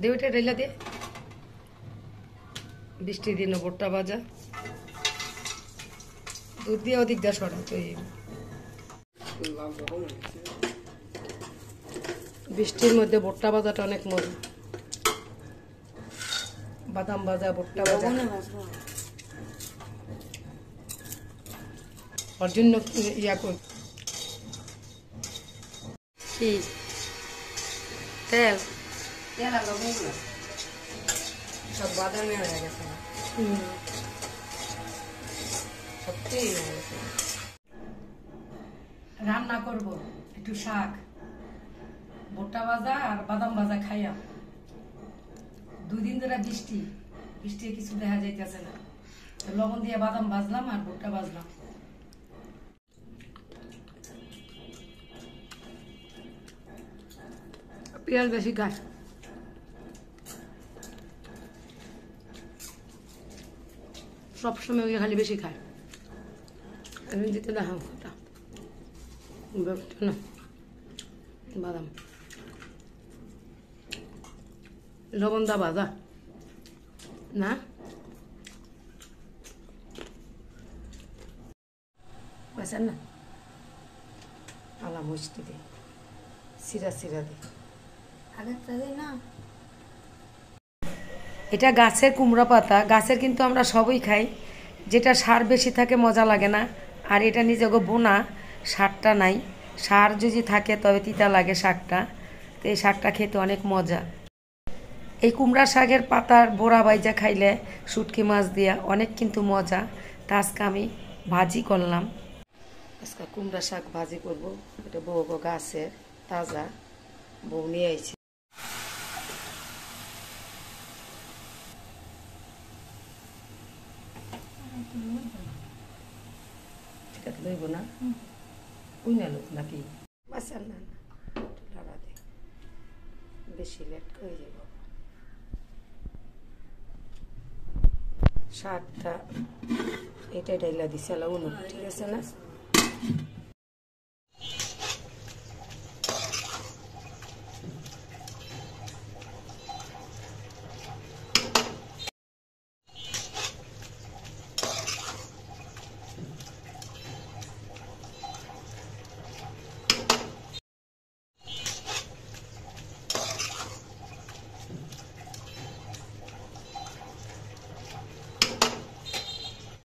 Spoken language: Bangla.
দে ওইটা ঢেলা দে। বৃষ্টি দিন ভুট্টা ভাজা দুধ দিয়ে ওদিক যা সরা তো বৃষ্টির মধ্যে ভুট্টা ভাজাটা অনেক মজা। বাদাম ভাজা ভুট্টা ভাজা ওর জন্য ইয়া কর কি তেল তেল আর লবণ সব বাদামে হয়ে গেছে। সত্যি রান্না করব একটু শাক ভুট্টা ভাজা আর বাদাম ভাজা খাইয়া। 2 দিন ধরে বৃষ্টি কিছু দেখা যাইতেছে না। লবণ দিয়ে বাদাম ভাজলাম আর ভুট্টা ভাজলাম। পেঁয়াজ বেশি খায় সবসময় খালি বেশি খায়। আমি দিতে দেখাম না বাদাম লবণ দা ভাজা না বুঝছেন না আলা মিষ্টি দে সিরা সিরা দে না। এটা গাছের কুমড়া পাতা গাছের কিন্তু আমরা সবই খাই। যেটা সার বেশি থাকে মজা লাগে না। আর এটা নিজে বোনা সারটা নাই। সার যদি থাকে তবে তিতা লাগে শাকটা। তো এই শাকটা খেতে অনেক মজা। এই কুমড়া শাকের পাতার বোড়া বাইজা খাইলে শুটকি মাছ দিয়া অনেক কিন্তু মজা। তা আজকে আমি ভাজি করলাম। আজকে কুমড়া শাক ভাজি করব। এটা বউ গাছের তাজা বউ নিয়ে আইছে। এটা তো লইব না ওই না লোক নাকি বাসার না লাড়া দে বেশি লেট করে যাব। শাকটা এটা ডাইলা দিছে লাউন ঠিক আছে না